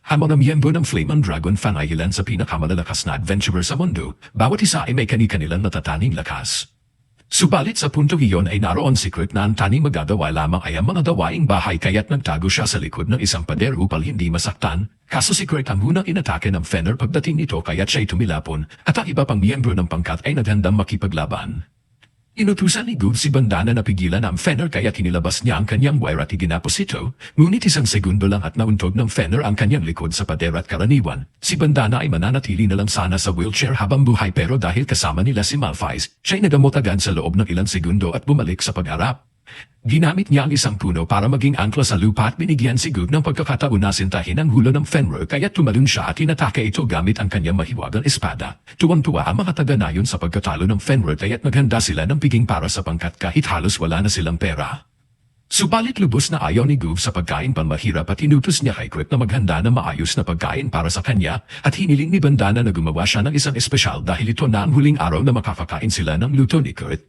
Ang mga miyembro ng Flame and Dragon fan ay ilan sa pinakamalalakas na adventurer sa mundo, bawat isa ay may kani-kanilang natataning lakas. Subalit sa puntong iyon ay naroon secret na ang tanging magagawa lamang ay ang mga gawaing bahay kaya't nagtago siya sa likod ng isang pader upang hindi masaktan, kaso secret ang unang inatake ng Fenner pagdating nito kaya't siya'y tumilapon at ang iba pang miyembro ng pangkat ay naghandang makipaglaban. Inutusan ni Goof si Bandana na pigilan ang Fenner kaya kinilabas niya ang kanyang wire at iginapos ito, ngunit isang segundo lang at nauntog ng Fenner ang kanyang likod sa pader at karaniwan. Si Bandana ay mananatili na lang sana sa wheelchair habang buhay pero dahil kasama nila si Malphite, siya'y nagamot agad sa loob ng ilang segundo at bumalik sa pagharap. Ginamit niya ang isang puno para maging angkla sa lupa at binigyan si Goof ng pagkakataon na sintahin ang hulo ng Fenrir kaya tumalon siya at inatake ito gamit ang kanyang mahiwagang espada. Tuwang-tuwa ang mga taga-nayon sa pagkatalo ng Fenrir kaya't naghanda sila ng piging para sa pangkat kahit halos wala na silang pera. Subalit lubos na ayaw ni Goof sa pagkain panmahirap at inutos niya kay Quick na maghanda ng maayos na pagkain para sa kanya at hiniling ni Bandana na gumawa siya ng isang espesyal dahil ito na ang huling araw na makakakain sila ng luto ni Kurt.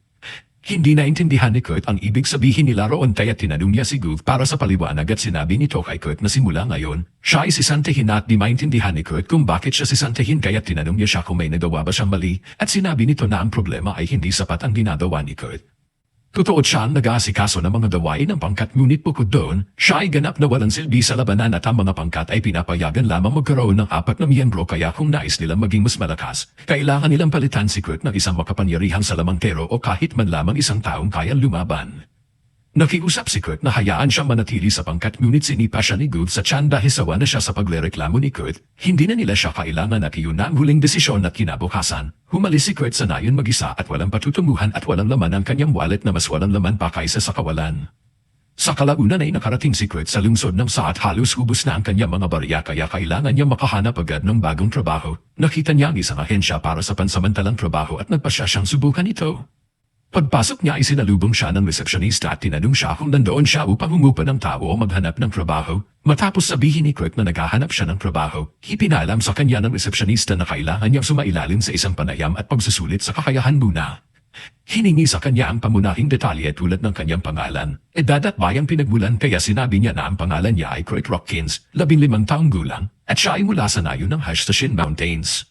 Hindi naintindihan ni Kurt ang ibig sabihin nila roon kaya't tinanong niya si Goof para sa paliwanag at sinabi nito kay Kurt na simula ngayon, siya ay sisantihin at di maintindihan ni Kurt kung bakit siya sisantihin kaya't tinanong niya siya kung may nagawa ba siyang mali at sinabi nito na ang problema ay hindi sapat ang ginagawa ni Kurt. Totoo siyang nag-aasikaso ng mga gawain ng pangkat ngunit bukod doon, siya ay ganap na walang silbi sa labanan at ang mga pangkat ay pinapayagan lamang magkaroon ng 4 na miyembro kaya kung nais nilang maging mas malakas, kailangan nilang palitan si Kurt ng isang makapangyarihang salamangkero o kahit man lamang isang taong kayang lumaban. Nakiusap si Kurt na hayaan siyang manatili sa pangkat ngunit sinipa siya ni Goof sa tiyan dahil sawa na siya sa paglereklamo ni Kurt, hindi na nila siya kailangan at iyon na ang huling desisyon at kinabukasan. Humalis si Kurt sa nayon mag-isa at walang patutunguhan at walang laman ang kanyang wallet na mas walang laman pa kaysa sa kawalan. Sa kalaunan ay nakarating si Kurt sa lungsod ng Saat halos hubos na ang kanyang mga barya kaya kailangan niya makahanap agad ng bagong trabaho. Nakita niya ang isang ahensya para sa pansamantalang trabaho at nagpasya siyang subukan ito. Pagpasok niya ay sinalubong siya ng resepsyonista at tinanong siya kung nandoon siya upang humupa ng tao o maghanap ng trabaho. Matapos sabihin ni Kurt na naghahanap siya ng trabaho, ipinalam sa kanya ng resepsyonista na kailangan niyang sumailalim sa isang panayam at pagsusulit sa kakayahan muna. Hiningi sa kanya ang pamunahing detalye tulad ng kanyang pangalan, edad at bayang pinagmulan kaya sinabi niya na ang pangalan niya ay Kurt Rockins, 15 taong gulang, at siya ay mula sa nayon ng Hastashin Mountains.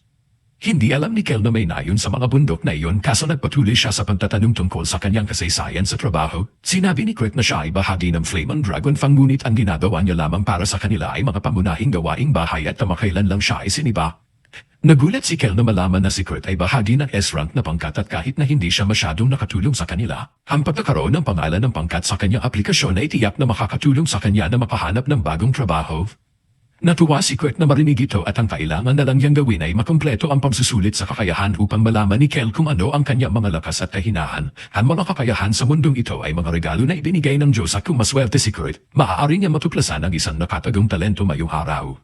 Hindi alam ni Kel na may nayon sa mga bundok na iyon kaso nagpatuloy siya sa pagtatanong tungkol sa kanyang kasaysayan sa trabaho. Sinabi ni Kurt na siya ay bahagi ng Flame and Dragon Fang ngunit ang ginagawa niya lamang para sa kanila ay mga pamunahing gawaing bahay at tamakailan lang siya ay siniba. Nagulat si Kel na malaman na si Kurt ay bahagi ng S-rank na pangkat at kahit na hindi siya masyadong nakatulong sa kanila, ang pagkakaroon ng pangalan ng pangkat sa kanyang aplikasyon ay tiyak na makakatulong sa kanya na makahanap ng bagong trabaho. Natuwa si Kurt na marinig ito at ang kailangan na lang niyang gawin ay makumpleto ang pagsusulit sa kakayahan upang malaman ni Kel kung ano ang kanyang mga lakas at kahinahan. Ang mga kakayahan sa mundong ito ay mga regalo na ibinigay ng Diyos at kung maswerte si Kurt, maaari niya matuklasan ang isang nakatagong talento mayong araw.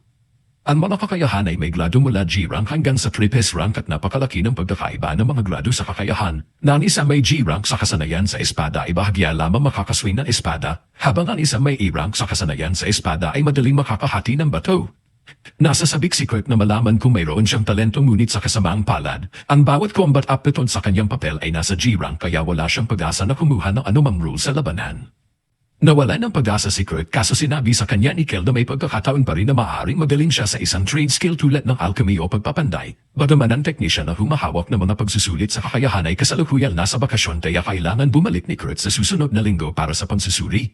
Ang mga kakayahan ay may grado mula G-rank hanggang sa Triple rank at napakalaki ng pagkakaiba ng mga grado sa kakayahan. Na ang isa may G-rank sa kasanayan sa espada ay bahagya lamang makakaswing ng espada, habang ang isa may E-rank sa kasanayan sa espada ay madaling makakahati ng bato. Nasasabik si Kurt na malaman kung mayroon siyang talento ngunit sa kasamaang palad, ang bawat combat aptitude sa kanyang papel ay nasa G-rank kaya wala siyang pag-asa na kumuha ng anumang rule sa labanan. Nawala ng pag-asa si Kurt kaso sinabi sa kanya ni Kel na may pagkakataon pa rin na maaaring magaling siya sa isang trade skill tulad ng alchemy o pagpapanday. Bagaman ang teknisyan na humahawak ng mga pagsusulit sa kakayahan ay kasalukuyang nasa bakasyon kaya kailangan bumalik ni Kurt sa susunod na linggo para sa pagsusuri.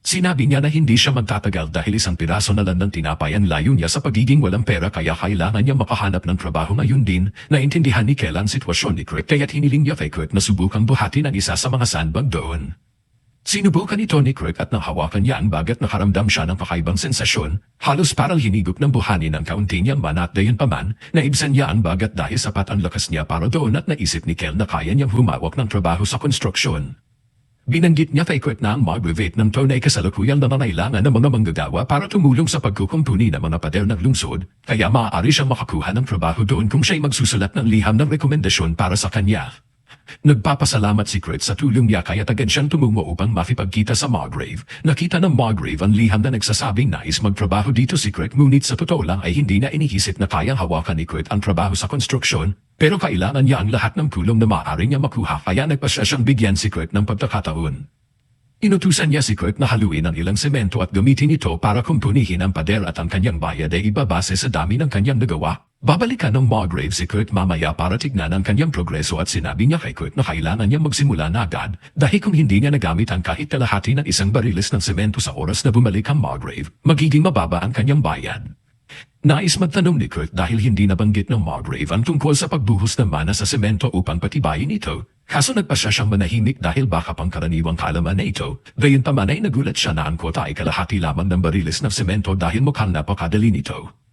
Sinabi niya na hindi siya magtatagal dahil isang piraso na lang ng tinapay ang layo niya sa pagiging walang pera kaya kailangan niya makahanap ng trabaho ngayon din. Naintindihan ni Kel ang sitwasyon ni Kurt kaya't hiniling niya kay Kurt na subukang buhatin ang isa sa mga sandbag doon. Sinubukan ito ni Kurt at nahawakan niya ang bagat nakaramdam siya ng kakaibang sensasyon, halos parang hinigop ng buhanin ang kaunti niyang mana at dayon paman, naibsan niya ang bagat dahil sapat ang lakas niya para doon at naisip ni Kel na kaya niyang humawak ng trabaho sa konstruksyon. Binanggit niya kay Kurt na ang mag-revate ng tone ay kasalukuyang nangangailangan ng mga manggagawa para tumulong sa pagkukumpuni ng mga pader ng lungsod, kaya maaari siyang makakuha ng trabaho doon kung siya'y magsusulat ng liham ng rekomendasyon para sa kanya. Nagpapasalamat si Kurt sa tulong niya kaya agad siyang tumungo upang makipagkita sa Margrave. Nakita ng Margrave ang liham na nagsasabing nais magtrabaho dito si Kurt ngunit sa totoo lang ay hindi na iniisip na kayang hawakan ni Kurt ang trabaho sa konstruksyon, pero kailangan niya ang lahat ng kulong na maaari niya makuha kaya nagpasya siyang bigyan si Kurt ng pagkakataon. Inutusan niya si Kurt na haluin ang ilang semento at gamitin ito para kumpunihin ang pader at ang kanyang bayad ay ibabase sa dami ng kanyang nagawa. Babalikan ng Margrave si Kurt mamaya para tignan ang kanyang progreso at sinabi niya kay Kurt na kailangan niyang magsimula na agad dahil kung hindi niya nagamit ang kahit kalahati ng isang bariles ng semento sa oras na bumalik ang Margrave, magiging mababa ang kanyang bayad. Nais magtanong ni Kurt dahil hindi nabanggit ng Margrave ang tungkol sa pagbuhos ng mana sa semento upang patibayin ito. Kaso nagpasya siyang manahimik dahil baka pangkaraniwang kaalaman na ito. Gayunpaman ay nagulat siya na ang kota ay kalahati lamang ng bariles ng semento dahil mukhang napakadali nito.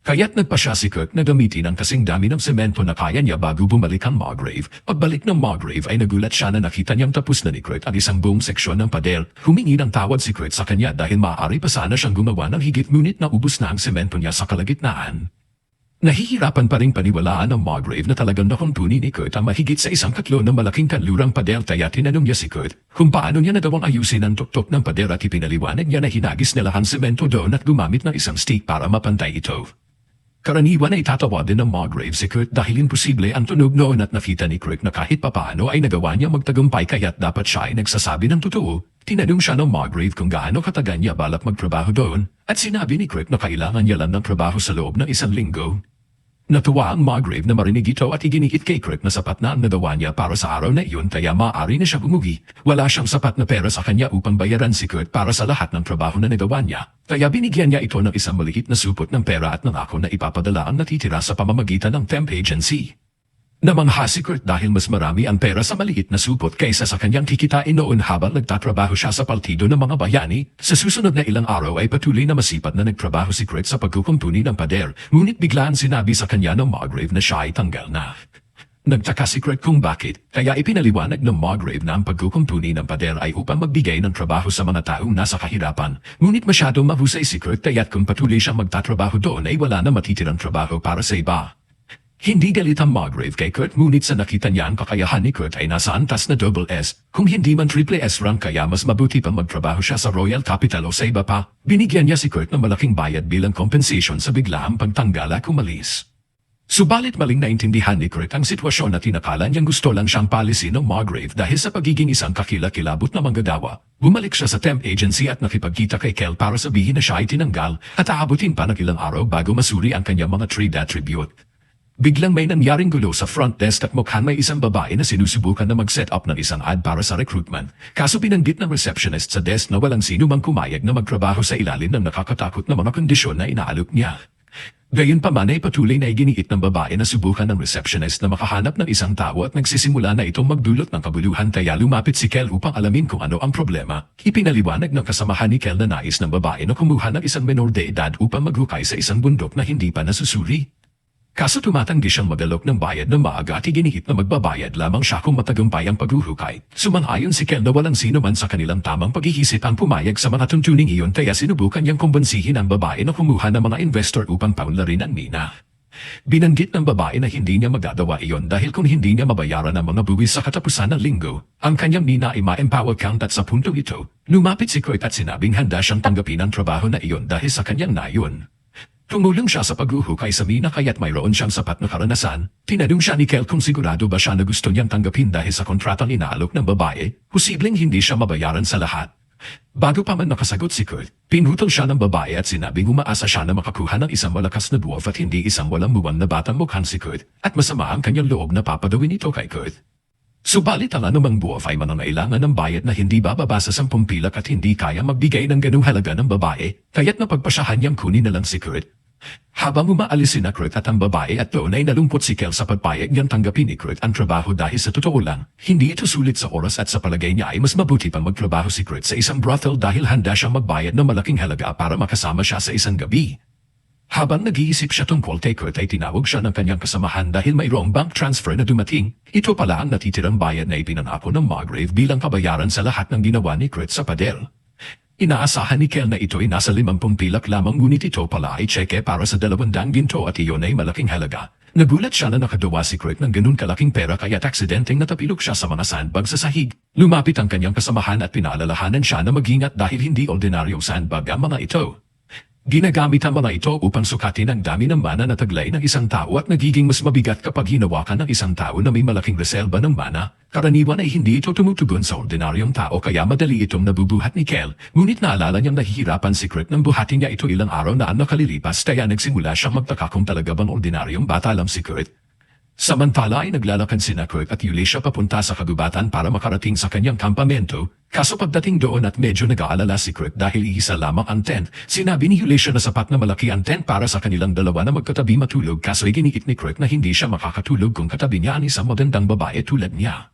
Kaya't nagpasya si Kurt na gamitin ang kasing dami ng semento na kaya niya bago bumalik ang Margrave. Pagbalik ng Margrave ay nagulat siya na nakita niyang tapos na ni Kurt ang isang buong seksyon ng pader. Humingi ng tawad si Kurt sa kanya dahil maaari pa sana siyang gumawa ng higit ngunit naubos na ang semento niya sa kalagitnaan. Nahihirapan pa rin paniwalaan ng Margrave na talagang nakumpuni ni Kurt ang mahigit sa isang katlo ng malaking kanlurang pader kaya tinanong niya si Kurt kung paano niya nagawang ayusin ang tuktok ng pader at ipinaliwanag niya na hinagis nila ang semento doon at gumamit ng isang stick para mapantay ito. Karaniwan ay tatawa din ng Margrave si Kurt dahil imposible ang tunog noon at nakita ni Kurt na kahit papaano ay nagawa niya magtagumpay kaya't dapat siya ay nagsasabi ng totoo. Tinanong siya ng Margrave kung gaano katagal niya balak magtrabaho doon at sinabi ni Kurt na kailangan niya lang ng trabaho sa loob ng 1 linggo. Natuwa ang Margrave na marinig ito at iginiit kay Kurt na sapat na ang nagawa niya para sa araw na iyon kaya maaari na siya umuwi. Wala siyang sapat na pera sa kanya upang bayaran si Kurt para sa lahat ng trabaho na nagawa niya. Kaya binigyan niya ito ng isang maliit na supot ng pera at nangako na ipapadala ang natitira sa pamamagitan ng temp agency. Namangha si Kurt dahil mas marami ang pera sa maliit na supot kaysa sa kanyang kikitain noon habang nagtatrabaho siya sa partido ng mga bayani. Sa susunod na ilang araw ay patuloy na masipat na nagtrabaho si Kurt sa pagkukumpuni ng pader, ngunit biglaan sinabi sa kanya ng Margrave na siya ay tanggal na. Nagtaka si Kurt kung bakit, kaya ipinaliwanag ng Margrave na ang pagkukumpuni ng pader ay upang magbigay ng trabaho sa mga taong nasa kahirapan. Ngunit masyadong mahusay si Kurt kaya't kung patuloy siyang magtatrabaho doon ay wala na matitirang trabaho para sa iba. Hindi galit ang Margrave kay Kurt ngunit sa nakita niya ang kakayahan ni Kurt ay nasa antas na double S, kung hindi man triple S rank kaya mas mabuti pang magtrabaho siya sa Royal Capital o sa iba pa. Binigyan niya si Kurt ng malaking bayad bilang compensation sa biglaang pagtanggal at umalis. Subalit maling naintindihan ni Kurt ang sitwasyon at tinakala niyang gusto lang siyang palisin ng Margrave dahil sa pagiging isang kakilakilabot na manggagawa. Bumalik siya sa temp agency at nakipagkita kay Kel para sabihin na siya ay tinanggal at aabutin pa ng ilang araw bago masuri ang kanyang mga trade attribute. Biglang may nangyaring gulo sa front desk at mukhang may isang babae na sinusubukan na mag-set up ng isang ad para sa recruitment. Kaso binanggit ng receptionist sa desk na walang sino mang kumayag na magtrabaho sa ilalim ng nakakatakot na mga kondisyon na inaalok niya. Gayunpaman ay patuloy na iginiit ng babae na subukan ng receptionist na makahanap ng isang tao at nagsisimula na itong magdulot ng kabuluhan kaya lumapit si Kel upang alamin kung ano ang problema. Ipinaliwanag ng kasamahan ni Kel na nais ng babae na kumuha ng isang menor de edad upang maghukay sa isang bundok na hindi pa nasusuri. Kaso tumatanggi siyang magalok ng bayad ng maaga at iginihit na magbabayad lamang siya kung matagumpay ang paghuhukay. Sumang-ayon si Kel na walang sino man sa kanilang tamang pag-iisip ang pumayag sa mga tuntuning iyon kaya sinubukan niyang kumbansihin ang babae na kumuha ng mga investor upang paunlarin ang mina. Binanggit ng babae na hindi niya magagawa iyon dahil kung hindi niya mabayaran ang mga buwis sa katapusan ng linggo, ang kanyang mina ay ma-empower count at sa puntong ito, lumapit si Kurt at sinabing handa siyang tanggapin ang trabaho na iyon dahil sa kanyang nayon. Tumulong siya sa paghuhukay sa mina kaya't mayroon siyang sapat na karanasan. Tinanong siya ni Kel kung sigurado ba siya na gusto niyang tanggapin dahil sa kontratang inaalok ng babae, posibleng hindi siya mabayaran sa lahat. Bago pa man nakasagot si Kurt, pinutol siya ng babae at sinabing umaasa siya na makakuha ng isang malakas na dwarf at hindi isang walang muwang na batang mukhang si Kurt at masama ang kanyang loob na papadawin ito kay Kurt. Subalit ang anumang dwarf ay manangailangan ng bayad na hindi bababa sa 10 pilak at hindi kaya magbigay ng ganung halaga ng babae, kaya't napagpasyahan niyang kunin na lang si Kurt. Habang umaalis si Kurt at ang babae at doon ay nalungkot si Kel sa pagpayag niyang tanggapin ni Kurt ang trabaho dahil sa totoo lang, hindi ito sulit sa oras at sa palagay niya ay mas mabuti pang magtrabaho si Kurt sa isang brothel dahil handa siyang magbayad ng malaking halaga para makasama siya sa isang gabi. Habang nag-iisip siya tungkol kay Kurt ay tinawag siya ng kanyang kasamahan dahil mayroong bank transfer na dumating. Ito pala ang natitirang bayad na ipinangako ng Margrave bilang kabayaran sa lahat ng ginawa ni Kurt sa padel. Inaasahan ni Kel na ito ay nasa 50 pilak lamang ngunit ito pala ay tseke para sa 200 ginto at iyon ay malaking halaga. Nagulat siya na nakadawa si Kurt ng ganun kalaking pera kaya't aksidenteng natapilok siya sa mga sandbag sa sahig. Lumapit ang kanyang kasamahan at pinaalalahanan siya na mag-ingat dahil hindi ordinaryong sandbag ang mga ito. Ginagamit ang mga ito upang sukatin ang dami ng mana na taglay ng isang tao at nagiging mas mabigat kapag hinawakan ng isang tao na may malaking reserba ng mana. Karaniwan ay hindi ito tumutugon sa ordinaryong tao kaya madali itong nabubuhat ni Kel. Ngunit naalala niyang nahihirapan si Kurt nang buhatin niya ito ilang araw na nakalilipas kaya nagsimula siyang magtaka kung talaga bang ordinaryong bata lang si Kurt. Samantala ay naglalakad sina Kurt at Eulacia papunta sa kagubatan para makarating sa kanyang kampamento. Kaso pagdating doon at medyo nag-aalala si Kurt dahil iisa lamang ang tent, sinabi ni Eulacia na sapat na malaki ang tent para sa kanilang dalawa na magkatabi matulog kaso iginiit ni Kurt na hindi siya makakatulog kung katabi niya ang isang magandang babae tulad niya.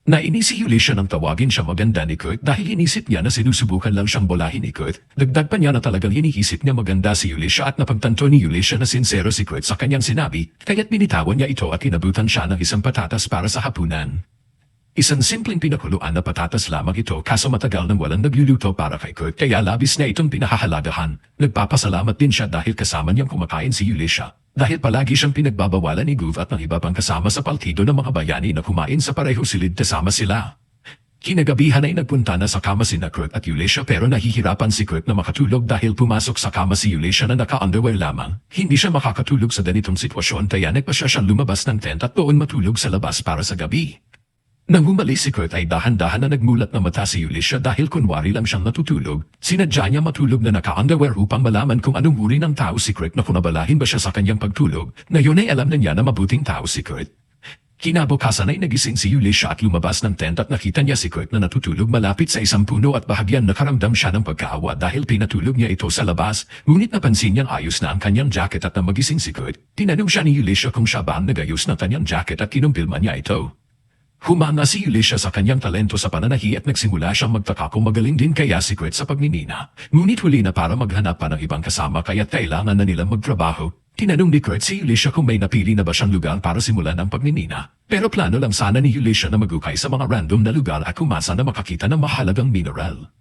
Nainis si Eulacia nang tawagin siya maganda ni Kurt dahil inisip niya na sinusubukan lang siyang bolahin ni Kurt. Dagdag pa niya na talagang iniisip niya maganda si Eulacia at napagtanto ni Eulacia na sincero si Kurt sa kanyang sinabi, kaya't binitawan niya ito at kinabutan siya ng isang patatas para sa hapunan. Isang simpleng pinakuluan na patatas lamang ito kaso matagal nang walang nagluluto para kay Kurt kaya labis na itong pinahahalagahan. Nagpapasalamat din siya dahil kasama niyang kumakain si Eulacia. Dahil palagi siyang pinagbabawalan ni Guv at ng iba pang kasama sa partido ng mga bayani na kumain sa pareho silid kasama sila. Kinagabihan ay nagpunta na sa kama sina Kurt at Eulacia pero nahihirapan si Kurt na makatulog dahil pumasok sa kama si Eulacia na naka-underwear lamang. Hindi siya makakatulog sa ganitong sitwasyon kaya nagpasya siyang lumabas ng tent at doon matulog sa labas para sa gabi. Nang umalis si Kurt ay dahan-dahan na nagmulat na mata si Eulacia dahil kunwari lang siyang natutulog. Sinadya niya matulog na naka-underwear upang malaman kung anong uri ng tao si Kurt na kung nabalahin ba siya sa kanyang pagtulog. Ngayon ay alam na niya na mabuting tao si Kurt. Kinabukasan ay nagising si Eulacia at lumabas ng tent at nakita niya si Kurt na natutulog malapit sa isang puno at bahagyan nakaramdam siya ng pagkaawa dahil pinatulog niya ito sa labas. Ngunit napansin niyang ayos na ang kanyang jacket at nang magising si Kurt, tinanong siya ni Eulacia kung siya ba ang nagayos ng kanyang jacket at kinumpilma niya ito. Humanga si Eulacia sa kanyang talento sa pananahi at nagsimula siyang magtaka kung magaling din kaya si Kurt sa pagninina. Ngunit huli na para maghanap pa ng ibang kasama kaya kailangan na nilang magtrabaho. Tinanong ni Kurt si Eulacia kung may napili na ba siyang lugar para simulan ang pagninina. Pero plano lang sana ni Eulacia na magukay sa mga random na lugar at kumasa na makakita ng mahalagang mineral.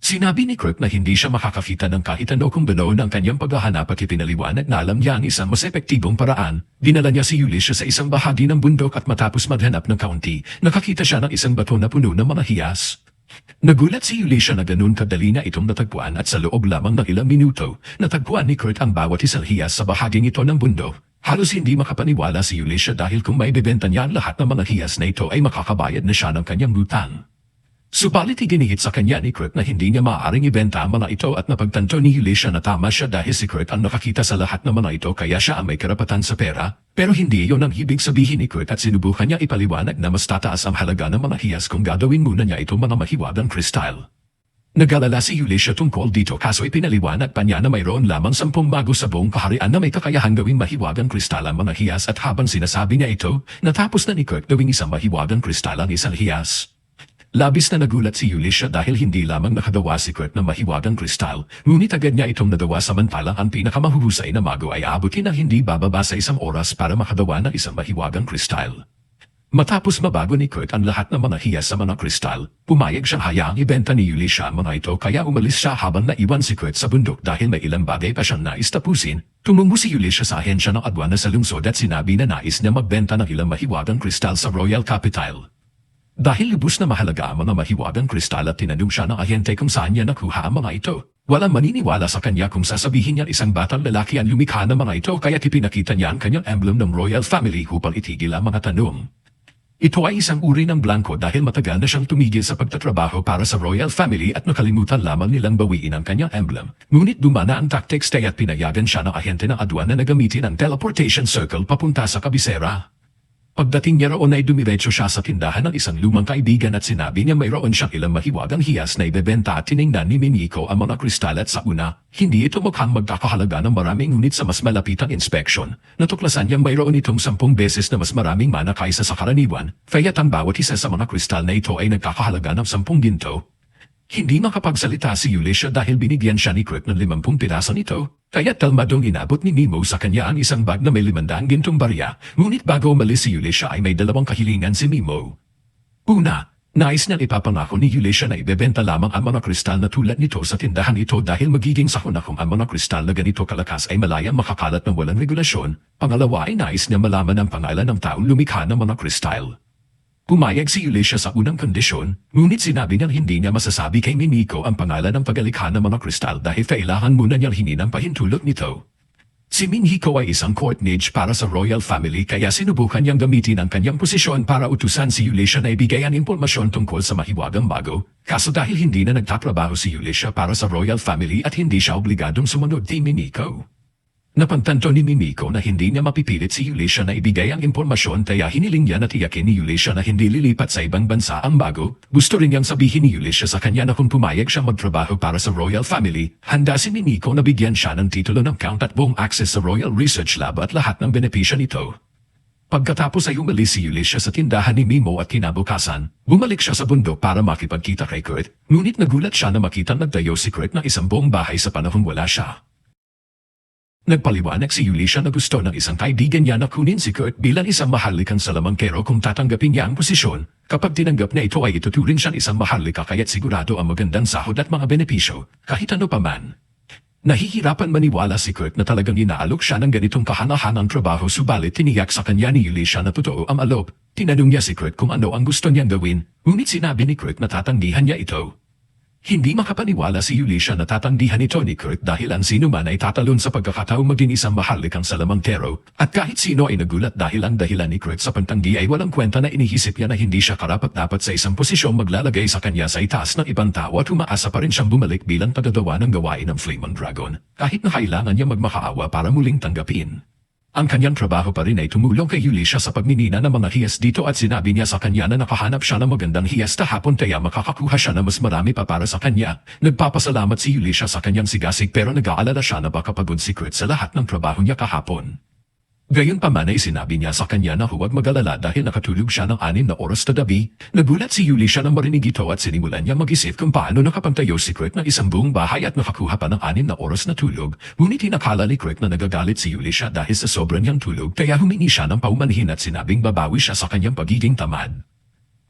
Sinabi ni Kurt na hindi siya makakakita ng kahit ano kung ganoon ang kanyang paghahanap at ipinaliwanag na alam niya ang isang mas epektibong paraan. Dinala niya si Eulacia sa isang bahagi ng bundok at matapos maghanap ng kaunti, nakakita siya ng isang bato na puno ng mga hiyas. Nagulat si Eulacia na ganun kadali na itong natagpuan at sa loob lamang ng ilang minuto, natagpuan ni Kurt ang bawat isang hiyas sa bahaging ito ng bundok. Halos hindi makapaniwala si Eulacia dahil kung may bebenta niya ang lahat ng mga hiyas na ito ay makakabayad na siya ng kanyang utang. Subalit iginihit sa kanya ni Kurt na hindi niya maaaring ibenta ang mga ito at napagtanto ni Eulacia na tama siya dahil si Kurt ang nakakita sa lahat ng mga ito kaya siya ang may karapatan sa pera. Pero hindi iyon ang ibig sabihin ni Kurt at sinubukan niya ipaliwanag na mas tataas ang halaga ng mga hiyas kung gagawin muna niya ito mga mahiwagang kristal. Nag-alala si Eulacia tungkol dito kaso ipinaliwanag pa niya na mayroon lamang 10 mago sa buong kaharian na may kakayahang gawing mahiwagang kristal ang mga hiyas at habang sinasabi niya ito, natapos na ni Kurt gawing isang mahiwagang kristal ang isang hiyas. Labis na nagulat si Eulacia dahil hindi lamang nakagawa si Kurt ng mahiwagang kristal, ngunit agad niya itong nagawa samantalang ang pinakamahuhusay na mago ay aabutin ng hindi bababa sa 1 oras para makagawa ng isang mahiwagang kristal. Matapos mabago ni Kurt ang lahat ng mga hiyas sa mga kristal, pumayag siyang hayaang ibenta ni Eulacia ang mga ito kaya umalis siya habang naiwan si Kurt sa bundok dahil may ilang bagay pa siyang nais tapusin. Tumungo si Eulacia sa ahensya ng aduana sa lungsod at sinabi na nais niya magbenta ng ilang mahiwagang kristal sa Royal Capital. Dahil lubos na mahalaga ang mga mahiwagang kristal at tinanong siya ng ahente kung saan niya nakuha ang mga ito. Walang maniniwala sa kanya kung sasabihin niya isang batang lalaki ang lumikha ng mga ito kaya ipinakita niya ang kanyang emblem ng Royal Family upang itigil ang mga tanong. Ito ay isang uri ng blanco dahil matagal na siyang tumigil sa pagtatrabaho para sa Royal Family at nakalimutan lamang nilang bawiin ang kanyang emblem. Ngunit dumana ang tactics kaya't pinayagan siya ng ahente ng aduana na gamitin ang teleportation circle papunta sa kabisera. Pagdating niya roon ay dumiretso siya sa tindahan ng isang lumang kaibigan at sinabi niya mayroon siyang ilang mahiwagang hiyas na ibebenta at tiningnan ni Mimiko ang mga kristal at sa una, hindi ito mukhang magkakahalaga ng maraming ngunit sa mas malapitang inspeksyon. Natuklasan niyang mayroon itong 10 beses na mas maraming mana kaysa sa karaniwan, kaya't ang bawat isa sa mga kristal na ito ay nagkakahalaga ng 10 ginto. Hindi makapagsalita si Eulacia dahil binigyan siya ni Kurt ng 50 piraso nito. Kaya kalmadong inabot ni Nemo sa kanya ang isang bag na may 500 gintong barya. Ngunit bago umalis si Eulacia ay may 2 kahilingan si Nemo. Una, nais niyang ipapangako ni Eulacia na ibebenta lamang ang mga kristal na tulad nito sa tindahan ito dahil magiging sakuna kung ang mga kristal na ganito kalakas ay malayang makakalat ng walang regulasyon. Pangalawa ay nais niya malaman ang pangalan ng taong lumikha ng mga kristal. Pumayag si Ulysses sa unang kondisyon, ngunit sinabi niyang hindi niya masasabi kay Mimiko ang pangalan ng pagalikha ng mga kristal dahil kailangan muna niyang hingin ang pahintulot nito. Si Minhiko ay isang court mage para sa royal family kaya sinubukan niyang gamitin ang kanyang posisyon para utusan si Ulysses na ibigay ang impormasyon tungkol sa mahiwagang bago, kaso dahil hindi na nagtatrabaho si Ulysses para sa royal family at hindi siya obligadong sumunod kay Minhiko. Napantanto ni Mimiko na hindi niya mapipilit si Ulysses na ibigay ang impormasyon kaya hiniling niya na tiyakin ni Ulysses na hindi lilipat sa ibang bansa ang bago. Gusto rin niyang sabihin ni Ulysses sa kanya na kung pumayag siya magtrabaho para sa royal family, handa si Mimiko na bigyan siya ng titulo ng count at buong access sa Royal Research Lab at lahat ng benepisyo nito. Pagkatapos ay umalis si Ulysses sa tindahan ni Mimo at kinabukasan, bumalik siya sa bundok para makipagkita kay Kurt, ngunit nagulat siya na makitang nagtayo si Kurt ng isang buong bahay sa panahon wala siya. Nagpaliwanag si Ulysses na gusto ng isang kaibigan niya na kunin si Kurt bilang isang maharlikang salamangkero kung tatanggapin niya ang posisyon. Kapag tinanggap na ito ay ituturing siyang isang maharlika kaya't sigurado ang magandang sahod at mga benepisyo, kahit ano pa man. Nahihirapan maniwala si Kurt na talagang inaalok siya ng ganitong kahangahangang trabaho subalit tiniyak sa kanya ni Ulysses na totoo ang alok. Tinanong niya si Kurt kung ano ang gusto niyang gawin, ngunit sinabi ni Kurt na tatanggihan niya ito. Hindi makapaniwala si Ulysses na tatanggihan ito ni Kurt dahil ang sino man ay tatalon sa pagkakataong maging isang maharlikang salamangkero at kahit sino ay nagulat dahil ang dahilan ni Kurt sa pagtanggi ay walang kwenta na inihisip niya na hindi siya karapat-dapat sa isang posisyong maglalagay sa kanya sa itaas ng ibang tao at umaasa pa rin siyang bumalik bilang tagagawa ng gawain ng Flame Dragon kahit na kailangan niya magmakaawa para muling tanggapin. Ang kanyang trabaho pa rin ay tumulong kay Ulysses sa pagninina ng mga hiyas dito at sinabi niya sa kanya na nakahanap siya ng magandang hiyas kahapon kaya makakakuha siya na mas marami pa para sa kanya. Nagpapasalamat si Ulysses sa kanyang sigasig pero nag-aalala siya na baka pagod si Kurt sa lahat ng trabaho niya kahapon. Gayunpaman ay sinabi niya sa kanya na huwag mag-alala dahil nakatulog siya ng 6 na oras na gabi. Nagulat si Ulysses na marinig ito at sinimulan niya mag-isip kung paano nakapagtayo si Kurt ng isang buong bahay at nakakuha pa ng 6 na oras na tulog. Ngunit inakala ni Kurt na nagagalit si Ulysses dahil sa sobrang niyang tulog kaya humingi siya ng paumanhin at sinabing babawi siya sa kanyang pagiging tamad.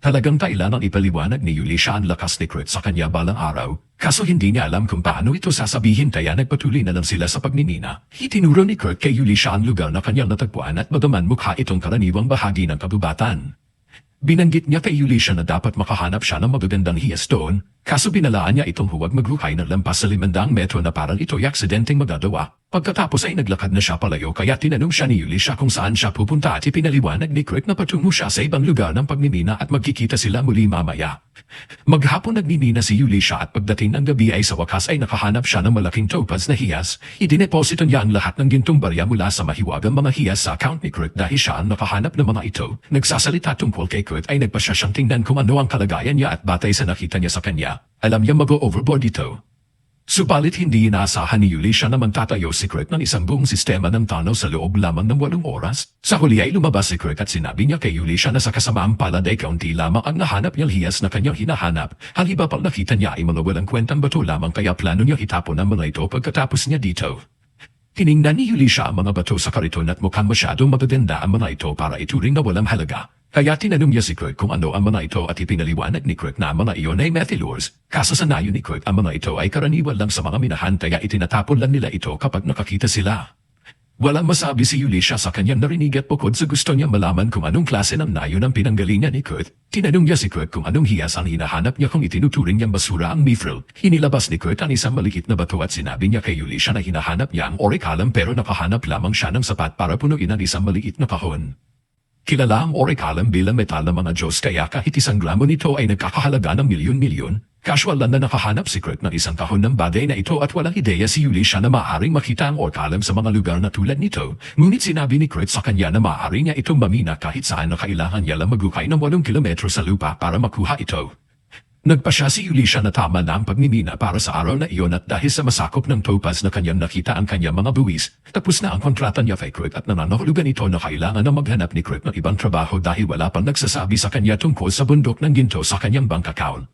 Talagang kailangang ipaliwanag ni Ulysses ang lakas ni Kurt sa kanya balang araw, kaso hindi niya alam kung paano ito sasabihin kaya nagpatuloy na lang sila sa pagninina. Itinuro ni Kurt kay Ulysses ang lugar na kanyang natagpuan at madaman mukha itong karaniwang bahagi ng kabubatan. Binanggit niya kay Ulysses na dapat makahanap siya ng magagandang hiyas doon, kaso binalaan niya itong huwag maghukay ng lampas sa 500 metro na parang ito'y aksidenteng magagawa. Pagkatapos ay naglakad na siya palayo kaya tinanong siya ni Ulysses kung saan siya pupunta at ipinaliwanag ni Kurt na patungo siya sa ibang lugar ng pagninina at magkikita sila muli mamaya. Maghapon nagninina si Ulysses at pagdating ng gabi ay sa wakas ay nakahanap siya ng malaking topaz na hiyas. Idineposito niya ang lahat ng gintong barya mula sa mahiwagang mga hiyas sa account ni Kurt dahil siya ang nakahanap ng mga ito. Nagsasalita tungkol kay Kurt ay nagpasya siyang tingnan kung ano ang kalagayan niya at batay sa nakita niya sa kanya, alam niya mag-overboard ito. Subalit hindi inaasahan ni Ulysses na magtatayo si Kurt ng isang buong sistema ng tunnel sa loob lamang ng 8 oras. Sa huli ay lumabas si Kurt at sinabi niya kay Ulysses na sa kasamaang palad ay kaunti lamang ang nahanap niyang hiyas na kanyang hinahanap. Ang iba pang nakita niya ay mga walang kwentang bato lamang kaya plano niya itapon ang mga ito pagkatapos niya dito. Tiningnan ni Ulysses ang mga bato sa kariton at mukhang masyadong magaganda ang mga ito para ituring na walang halaga. Kaya tinanong niya si Kurt kung ano ang mga ito at ipinaliwanag ni Kurt na ang mga iyon ay methylures. Kaso sa nayo ni Kurt ang mga ito ay karaniwan lang sa mga minahan kaya itinatapon lang nila ito kapag nakakita sila. Walang masabi si Ulysses sa kanyang narinig at bukod sa gusto niya malaman kung anong klase ng nayo ng pinanggalingan ni Kurt. Tinanong niya si Kurt kung anong hiyas ang hinahanap niya kung itinuturing niyang basura ang mithril. Inilabas ni Kurt ang isang maliit na bato at sinabi niya kay Ulysses na hinahanap niya ang orichalcum pero nakahanap lamang siya ng sapat para punuin ang isang maliit na kahon. Kilala ang orichalcum bilang metal ng mga Diyos kaya kahit isang gramo nito ay nagkakahalaga ng milyon-milyon. Casual lang na nakahanap si Kurt ng isang kahon ng bagay na ito at walang ideya si Ulysses na maaaring makita ang orichalcum sa mga lugar na tulad nito. Ngunit sinabi ni Kurt sa kanya na maaari niya itong mamina kahit saan na kailangan niya lang maghukay ng 8 kilometro sa lupa para makuha ito. Nagpasya si Ulysses na tama na ang pagmimina para sa araw na iyon at dahil sa masakop ng topaz na kanyang nakita ang kanyang mga buwis, tapos na ang kontrata niya kay Kurt at nananahulugan ito na kailangan na maghanap ni Kurt ng ibang trabaho dahil wala pang nagsasabi sa kanya tungkol sa bundok ng ginto sa kanyang bank account.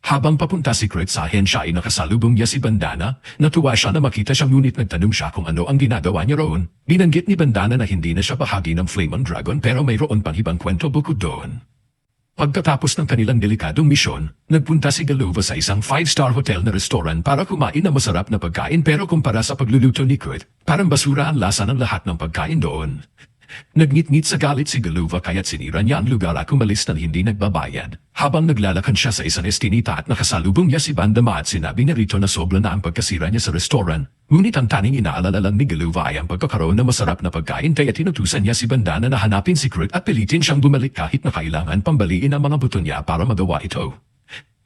Habang papunta si Kurt sa ahensya ay nakasalubong niya si Bandana, natuwa siya na makita siya ngunit nagtanong siya kung ano ang ginagawa niya roon. Binanggit ni Bandana na hindi na siya bahagi ng Flame Dragon pero mayroon pang ibang kwento bukod doon. Pagkatapos ng kanilang delikadong misyon, nagpunta si Galova sa isang 5-star hotel na restaurant para kumain ng masarap na pagkain pero kumpara sa pagluluto ni Kurt, parang basura ang lasa ng lahat ng pagkain doon. Nagngit-ngit sa galit si Galuva kaya't sinira niya ang lugar at umalis na hindi nagbabayad. Habang naglalakad siya sa isang estinita at nakasalubong niya si Bandama at sinabi niya rito na sobra na ang pagkasira niya sa restaurant. Ngunit ang tanging inaalala lang ni Galuva ay ang pagkakaroon ng masarap na pagkain kaya tinutusan niya si Bandana na hanapin si Kurt at pilitin siyang bumalik kahit na kailangan pambaliin ang mga buto niya para magawa ito.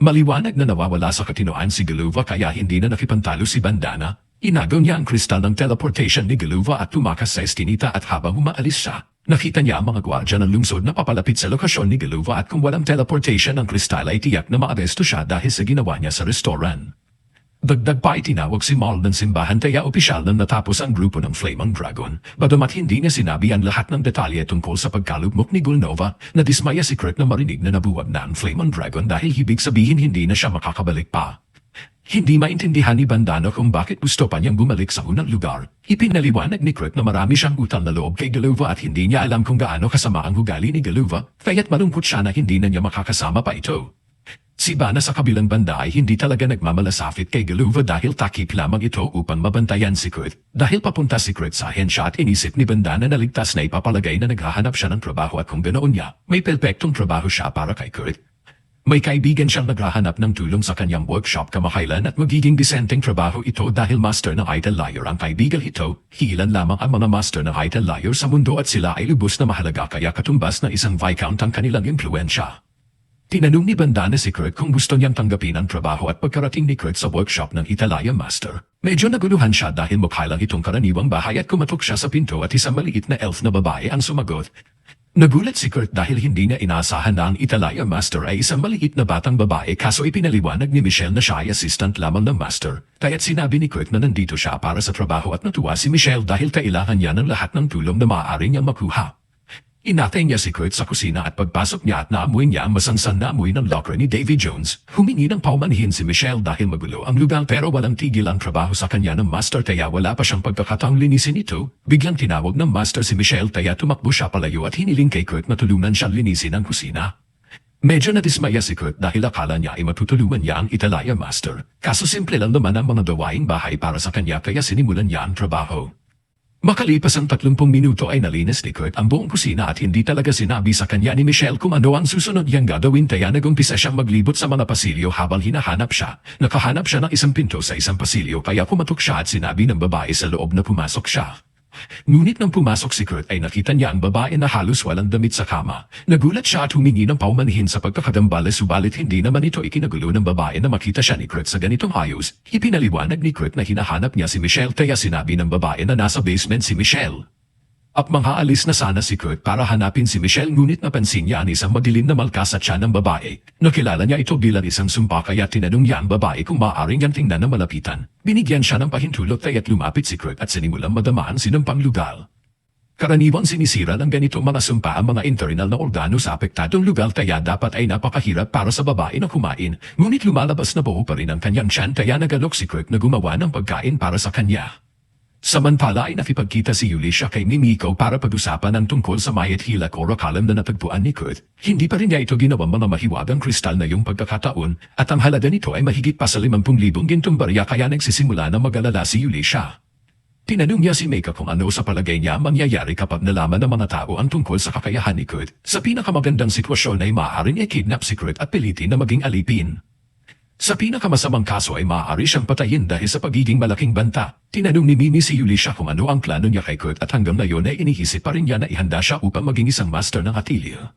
Maliwanag na nawawala sa katinoan si Galuva kaya hindi na nakipantalo si Bandana. Inagaw niya ang kristal ng teleportation ni Galuva at tumakas sa estinita at habang umaalis siya, nakita niya ang mga gwardya ng lungsod na papalapit sa lokasyon ni Galuva at kung walang teleportation ng kristal ay tiyak na maaresto siya dahil sa ginawa niya sa restaurant. Dagdag pa itinawag si Mal ng simbahan kaya opisyal na natapos ang grupo ng Flaming Dragon. Bagamat hindi niya sinabi ang lahat ng detalye tungkol sa pagkalugmok ni Gulnova, nadismaya si Kurt na marinig na nabuwag na ang Flaming Dragon dahil ibig sabihin hindi na siya makakabalik pa. Hindi maintindihan ni Bandana kung bakit gusto pa niyang bumalik sa unang lugar. Ipinaliwanag ni Kurt na marami siyang utang na loob kay Galuva at hindi niya alam kung gaano kasama ang ugali ni Galuva, kaya't malungkot siya na hindi na niya makakasama pa ito. Si Bana sa kabilang banda ay hindi talaga nagmamalasakit kay Galuva dahil takip lamang ito upang mabantayan si Kurt. Dahil papunta si Kurt sa ahensya at inisip ni Bandana na ligtas na ipapalagay na naghahanap siya ng trabaho at kung ganoon niya, may perpektong trabaho siya para kay Kurt. May kaibigan siyang naghahanap ng tulong sa kanyang workshop kamakailan at magiging disenteng trabaho ito dahil master ng Idle Liar ang kaibigan ito. Hilan lamang ang mga master ng Idle Liar sa mundo at sila ay lubos na mahalaga kaya katumbas na isang Viscount ang kanilang impluensya. Tinanong ni Bandana si Kurt kung gusto niyang tanggapin ang trabaho at pagkarating ni Kurt sa workshop ng Italaya Master. Medyo naguluhan siya dahil mukha lang itong karaniwang bahay at kumatok siya sa pinto at isang maliit na elf na babae ang sumagot. Nagulat si Kurt dahil hindi niya inaasahan na ang Italaya Master ay isang maliit na batang babae kaso ipinaliwanag ni Michelle na siya ay assistant lamang ng Master. Kaya't sinabi ni Kurt na nandito siya para sa trabaho at natuwa si Michelle dahil kailangan niya ng lahat ng tulong na maaari niyang makuha. Inatay niya si Kurt sa kusina at pagpasok niya at naamoy niya ang masansan na amoy ng locker ni Davy Jones. Humingi ng paumanhin si Michelle dahil magulo ang lugar pero walang tigil ang trabaho sa kanya ng Master kaya wala pa siyang pagkakataong linisin ito. Biglang tinawag ng Master si Michelle kaya tumakbo siya palayo at hiniling kay Kurt na tulungan siyang linisin ang kusina. Medyo nadismaya si Kurt dahil akala niya ay matutulungan niya ang Italaya Master. Kaso simple lang naman ang mga gawaing bahay para sa kanya kaya sinimulan niya ang trabaho. Makalipas ang 30 minuto ay nalinis ni Kurt ang buong kusina at hindi talaga sinabi sa kanya ni Michelle kung ano ang susunod niyang gagawin kaya nagumpisa siyang maglibot sa mga pasilyo habang hinahanap siya. Nakahanap siya ng isang pinto sa isang pasilyo kaya pumatok siya at sinabi ng babae sa loob na pumasok siya. Ngunit nang pumasok si Kurt ay nakita niya ang babae na halos walang damit sa kama. Nagulat siya at humingi ng paumanhin sa pagkakadambala subalit hindi naman ito ikinagulo ng babae na makita siya ni Kurt sa ganitong ayos. Ipinaliwanag ni Kurt na hinahanap niya si Michelle kaya sinabi ng babae na nasa basement si Michelle. At mangaalis na sana si Kurt para hanapin si Michelle ngunit napansin niya ang isang madilim na malkas sa tiyan ng babae. Nakilala niya ito bilang isang sumpa kaya tinanong niya ang babae kung maaaring niyang tingnan na malapitan. Binigyan siya ng pahintulot kaya't lumapit si Kurt at sinimulang madamaan sinumpang lugar. Karaniwang sinisira ng ganitong mga sumpa ang mga internal na organo sa apektadong lugar kaya dapat ay napakahirap para sa babae na kumain. Ngunit lumalabas na buo pa rin ang kanyang tiyan kaya nagalok si Kurt na gumawa ng pagkain para sa kanya. Samantala ay nakipagkita si Yulisha kay Mimiko para pag-usapan ang tungkol sa mayat hilak o rakalam na natagpuan ni Kurt. Hindi pa rin niya ito ginawang mga mahiwagang kristal na yung pagkakataon at ang halaga nito ay mahigit pa sa 50,000 gintong barya kaya nagsisimula na mag-alala si Yulisha. Tinanong niya si Meika kung ano sa palagay niya mangyayari kapag nalaman ng mga tao ang tungkol sa kakayahan ni Kurt. Sa pinakamagandang sitwasyon ay maaaring i-kidnap si Kurt at pilitin na maging alipin. Sa pinakamasamang kaso ay maaari siyang patayin dahil sa pagiging malaking banta. Tinanong ni Mimi si Yulisha kung ano ang plano niya kay Kurt at hanggang ngayon ay iniisip pa rin niya na ihanda siya upang maging isang master ng Atelier.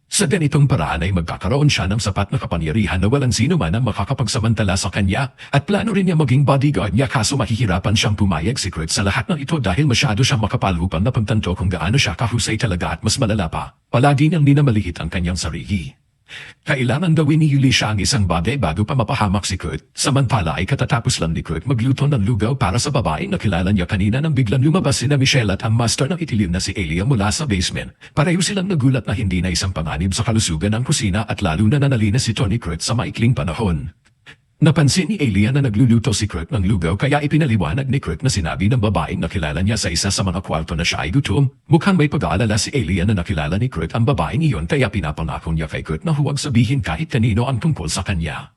Sa ganitong paraan ay magkakaroon siya ng sapat na kapangyarihan na walang sino man ang makakapagsamantala sa kanya at plano rin niya maging bodyguard niya kaso mahihirapan siyang pumayag si Kurt sa lahat ng ito dahil masyado siyang makapal upang napagtanto kung gaano siya kahusay talaga at mas malala pa. Palagi niyang ninamaliit ang kanyang sarili. Kailangan gawin ni Yulisha ang isang bagay bago pa mapahamak si Kurt. Samantala ay katatapos lang ni Kurt magluto ng lugaw para sa babae na kilala niya kanina nang biglang lumabas sina Michelle at ang master ng itilim na si Elia mula sa basement. Pareho silang nagulat na hindi na isang panganib sa kalusugan ng kusina at lalo na nanalinas si Tony Kurt sa maikling panahon. Napansin ni Elia na nagluluto si Kurt ng lugaw kaya ipinaliwanag ni Kurt na sinabi ng babaeng nakilala niya sa isa sa mga kwarto na siya ay gutom. Mukhang may pag-aalala si Elia na nakilala ni Kurt ang babaeng iyon kaya pinapangako niya kay Kurt na huwag sabihin kahit kanino ang tungkol sa kanya.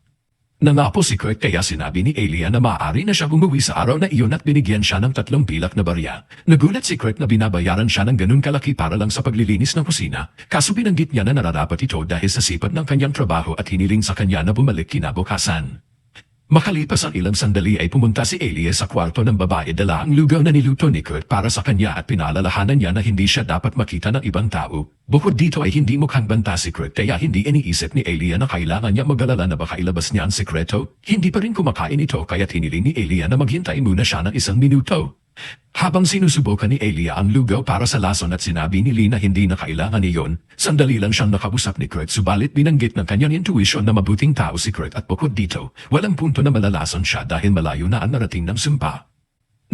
Nangapo si Kurt kaya sinabi ni Elia na maaari na siya umuwi sa araw na iyon at binigyan siya ng 3 pilak na barya. Nagulat si Kurt na binabayaran siya ng ganun kalaki para lang sa paglilinis ng kusina, kaso binanggit niya na nararapat ito dahil sa sipag ng kanyang trabaho at hiniling sa kanya na bumalik kinabukasan. Makalipas ang ilang sandali ay pumunta si Elia sa kwarto ng babae, dala ang lugaw na niluto ni Kurt para sa kanya at pinaalalahanan niya na hindi siya dapat makita ng ibang tao. Bukod dito ay hindi mukhang banta si Kurt kaya hindi iniisip ni Elia na kailangan niya mag-alala na baka ilabas niya ang sekreto. Hindi pa rin kumakain ito kaya't hiniling ni Elia na maghintay muna siya ng 1 minuto. Habang sinusubukan ni Elia ang lugaw para sa lason at sinabi ni Lee na hindi na kailangan niyon, sandali lang siyang nakausap ni Kurt subalit binanggit ng kanyang intuition na mabuting tao si Kurt at bukod dito, walang punto na malalason siya dahil malayo na ang narating ng sumpa.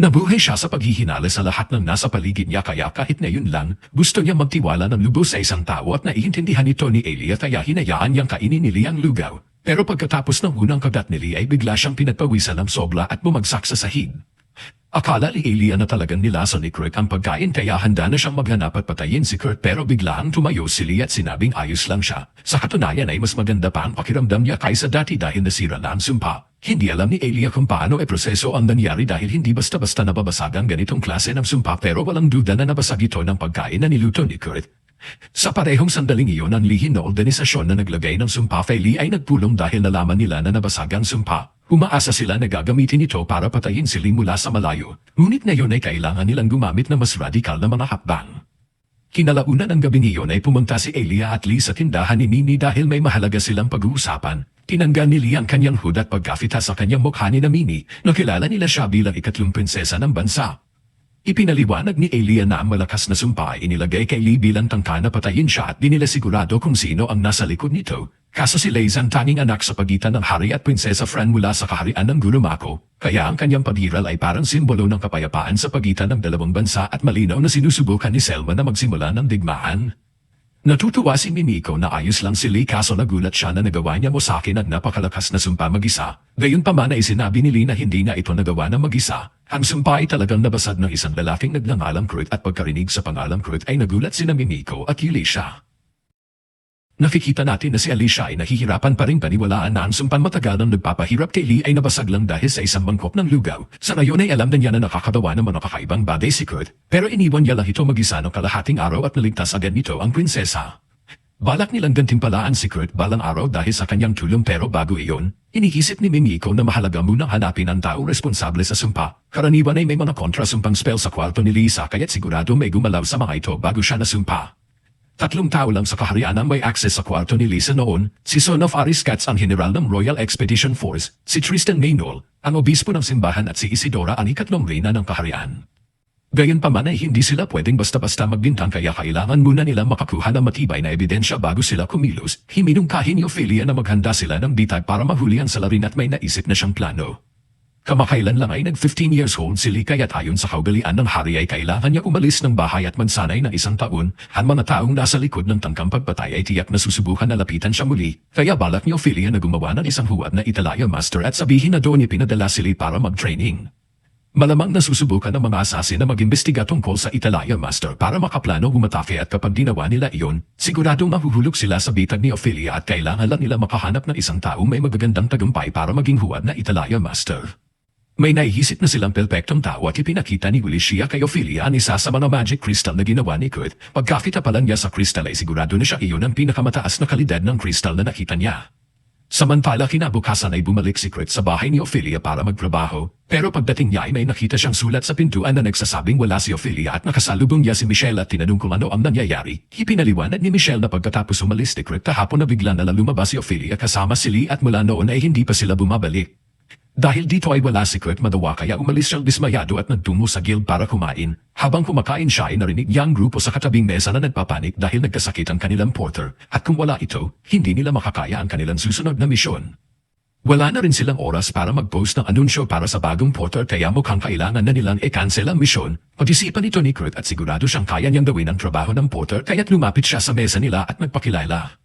Nabuhay siya sa paghihinala sa lahat ng nasa paligid niya kaya kahit ngayon lang, gusto niya magtiwala ng lubos sa isang tao at naiintindihan ito ni Elia kaya hinayaan niyang kainin ni Lee ang lugaw. Pero pagkatapos ng unang kagat ni Lee ay bigla siyang pinagpawisan ng sobra at bumagsak sa sahig. Akala ni Elia na talagang nilason ni Kurt ang pagkain kaya handa na siyang maghanap at patayin si Kurt pero biglaang tumayo si Lee at sinabing ayos lang siya. Sa katunayan ay mas maganda pa ang pakiramdam niya kaysa dati dahil nasira na ang sumpa. Hindi alam ni Elia kung paano proseso ang nangyari dahil hindi basta-basta nababasag ang ganitong klase ng sumpa pero walang duda na nabasag ito ng pagkain na niluto ni Kurt. Sa parehong sandaling iyon ang lihim na organisasyon na naglagay ng sumpa kay Lee ay nagpulong dahil nalaman nila na nabasag ang sumpa. Umaasa sila na gagamitin ito para patayin si Lee mula sa malayo, ngunit ngayon ay kailangan nilang gumamit ng mas radikal na mga hakbang. Kinalaunan ng gabing iyon ay pumunta si Elia at Lee sa tindahan ni Mimi dahil may mahalaga silang pag-uusapan. Tinanggal ni Lee ang kanyang hood at pagkafita sa kanyang mukha ni Mimi, nakilala nila siya bilang ikatlong prinsesa ng bansa. Ipinaliwanag ni Elia na ang malakas na sumpa ay inilagay kay Lee bilang tangka na patayin siya at di nila sigurado kung sino ang nasa likod nito. Kaso si Lee ang tanging anak sa pagitan ng hari at prinsesa Fran mula sa kaharian ng Gurumako, kaya ang kanyang paghiral ay parang simbolo ng kapayapaan sa pagitan ng dalawang bansa at malinaw na sinusubukan ni Selma na magsimula ng digmaan. Natutuwa si Mimiko na ayos lang si Lee kaso nagulat siya na nagawa niya mo sa akin ang napakalakas na sumpa mag-isa. Gayunpaman ay sinabi ni Lee na hindi na ito nagawa ng mag-isa. Ang sumpa ay talagang nabasag ng isang lalaking nagngangalang Kurt at pagkarinig sa pangalang Kurt ay nagulat sina Mimiko at Alicia. Nakikita natin na si Alicia ay nahihirapan pa rin paniwalaan na ang sumpang matagal nang nagpapahirap kay Lee ay nabasag lang dahil sa isang mangkok ng lugaw. Sa ngayon ay alam na niya na nakakatawa ng mga kakaibang bagay si Kurt, pero iniwan niya lang ito mag-isa ng kalahating araw at naligtas agad nito ang prinsesa. Balak nilang gantimpalaan si Kurt balang araw dahil sa kanyang tulong pero bago iyon, iniisip ni Mimiko na mahalaga munang hanapin ang taong responsable sa sumpa. Karaniwan ay may mga kontrasumpang spell sa kwarto ni Lisa kaya't sigurado may gumalaw sa mga ito bago siya nasumpa. 3 tao lang sa kaharian ang may access sa kwarto ni Lisa noon, si Son of Aris Katz ang general ng Royal Expedition Force, si Tristan Maynol, ang obispo ng simbahan at si Isidora ang ikatlong reyna ng kaharian. Gayunpaman ay hindi sila pwedeng basta-basta magbintang kaya kailangan muna nila makakuha ng matibay na ebidensya bago sila kumilos. Himinungkahi ni Ophelia na maghanda sila ng bitag para mahuli ang salarin at may naisip na siyang plano. Kamakailan lang ay nag-15 years old si Lee kaya't ayon sa kaugalian ng hari ay kailangan niya umalis ng bahay at magsanay ng 1 taon. Ang mga taong nasa likod ng tangkang pagpatay ay tiyak na susubukan na lapitan siya muli. Kaya balak ni Ophelia na gumawa ng isang huwad na Italaya Master at sabihin na doon ipinadala si Lee para mag-training. Malamang nasusubukan ng mga asasin na mag-imbestiga tungkol sa Italaya Master para makaplano umatake at kapag ginawa nila iyon, siguradong mahuhulog sila sa bitag ni Ophelia at kailangan lang nila makahanap ng isang taong may magagandang tagumpay para maging huwad na Italaya Master. May naiisip na silang perpektong tao at ipinakita ni Alicia kay Ophelia ang isa sa mga magic crystal na ginawa ni Kurt. Pagkakita pa lang niya sa crystal ay sigurado na siya iyon ang pinakamataas na kalidad ng crystal na nakita niya. Samantala kinabukasan ay bumalik si Kurt sa bahay ni Ophelia para magtrabaho, pero pagdating niya ay may nakita siyang sulat sa pintuan na nagsasabing wala si Ophelia at nakasalubong niya si Michelle at tinanong kung ano ang nangyayari. Ipinaliwanag ni Michelle na pagkatapos umalis ni Kurt kahapon na bigla na lumabas si Ophelia kasama si Lee at mula noon ay hindi pa sila bumabalik. Dahil dito ay wala si Kurt madawa kaya umalis siyang dismayado at nagtungo sa guild para kumain. Habang kumakain siya ay narinig niya ang grupo sa katabing mesa na nagpapanik dahil nagkasakit ang kanilang porter at kung wala ito, hindi nila makakaya ang kanilang susunod na misyon. Wala na rin silang oras para mag-post ng anunsyo para sa bagong porter kaya mukhang kailangan na nilang i-cancel ang misyon. Pag-isipan ito ni Kurt at sigurado siyang kaya niyang gawin ang trabaho ng porter kaya't lumapit siya sa mesa nila at nagpakilala.